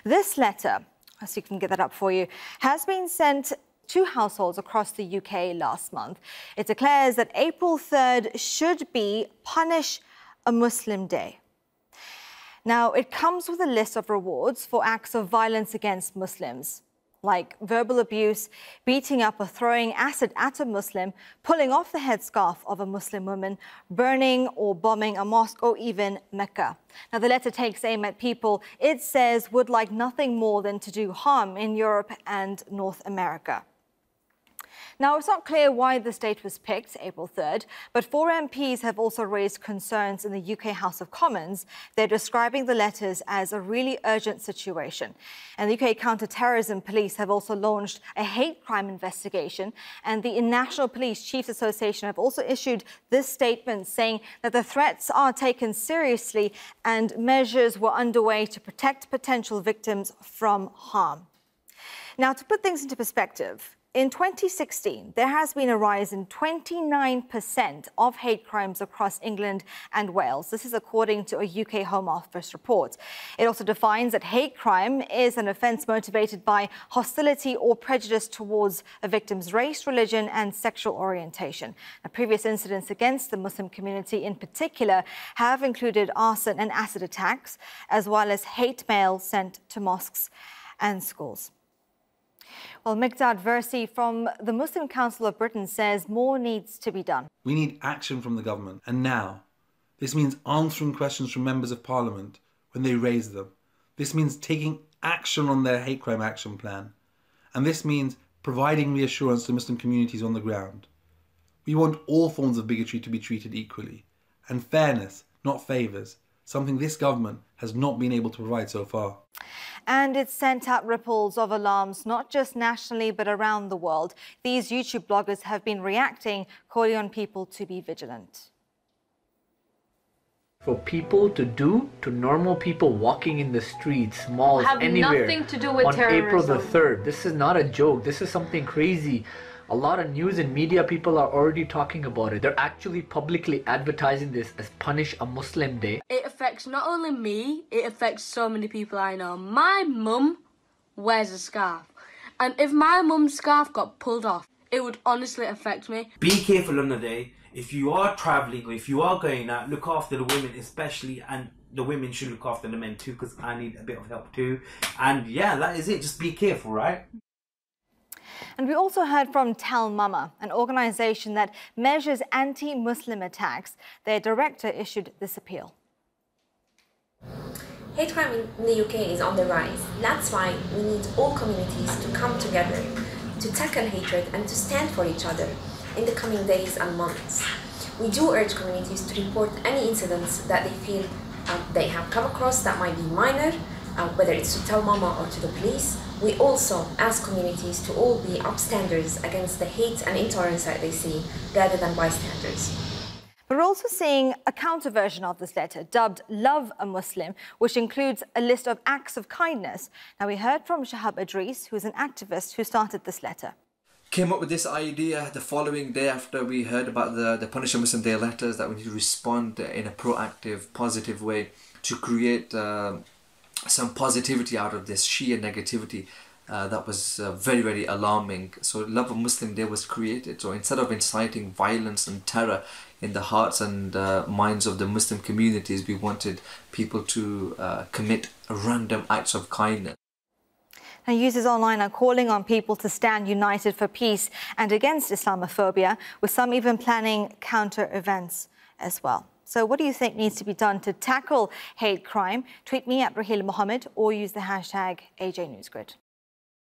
This letter, so you can get that up for you, has been sent to households across the UK last month. It declares that April 3rd should be Punish a Muslim Day. Now, it comes with a list of rewards for acts of violence against Muslims, like verbal abuse, beating up or throwing acid at a Muslim, pulling off the headscarf of a Muslim woman, burning or bombing a mosque or even Mecca. Now, the letter takes aim at people it says would like nothing more than to do harm in Europe and North America. Now, it's not clear why this date was picked, April 3rd, but 4 MPs have also raised concerns in the UK House of Commons. They're describing the letters as a really urgent situation. And the UK counter-terrorism police have also launched a hate crime investigation. And the National Police Chiefs Association have also issued this statement saying that the threats are taken seriously and measures were underway to protect potential victims from harm. Now, to put things into perspective, in 2016, there has been a rise in 29% of hate crimes across England and Wales. This is according to a UK Home Office report. It also defines that hate crime is an offence motivated by hostility or prejudice towards a victim's race, religion and sexual orientation. Now, previous incidents against the Muslim community in particular have included arson and acid attacks, as well as hate mail sent to mosques and schools. Well, Miqdad Versi from the Muslim Council of Britain says more needs to be done. We need action from the government, and now. This means answering questions from members of parliament when they raise them. This means taking action on their hate crime action plan. And this means providing reassurance to Muslim communities on the ground. We want all forms of bigotry to be treated equally. And fairness, not favours, something this government has not been able to provide so far. And it's sent out ripples of alarms, not just nationally, but around the world. These YouTube bloggers have been reacting, calling on people to be vigilant. For people to do to normal people walking in the streets, malls, anywhere, nothing to do with on terrorism. April the 3rd. This is not a joke. This is something crazy. A lot of news and media people are already talking about it. They're actually publicly advertising this as Punish a Muslim Day. It affects not only me, it affects so many people I know. My mum wears a scarf. And if my mum's scarf got pulled off, it would honestly affect me. Be careful on the day. If you are travelling or if you are going out, look after the women especially, and the women should look after the men too, because I need a bit of help too. And yeah, that is it. Just be careful, right? And we also heard from Tell Mama, an organisation that measures anti-Muslim attacks. Their director issued this appeal. Hate crime in the UK is on the rise. That's why we need all communities to come together to tackle hatred and to stand for each other in the coming days and months. We do urge communities to report any incidents that they feel they have come across that might be minor, whether it's to Tell Mama or to the police. We also ask communities to all be upstanders against the hate and intolerance that they see, rather than bystanders. We're also seeing a counter version of this letter, dubbed Love a Muslim, which includes a list of acts of kindness. Now, we heard from Shahab Idris, who's an activist who started this letter. Came up with this idea the following day after we heard about the Punish a Muslim Day letters, that we need to respond in a proactive, positive way to create some positivity out of this sheer negativity that was very, very alarming. So Love a Muslim Day was created. So instead of inciting violence and terror in the hearts and minds of the Muslim communities, we wanted people to commit random acts of kindness. Now, users online are calling on people to stand united for peace and against Islamophobia, with some even planning counter events as well. So what do you think needs to be done to tackle hate crime? Tweet me at Raheela Mahomed or use the hashtag AJNewsGrid.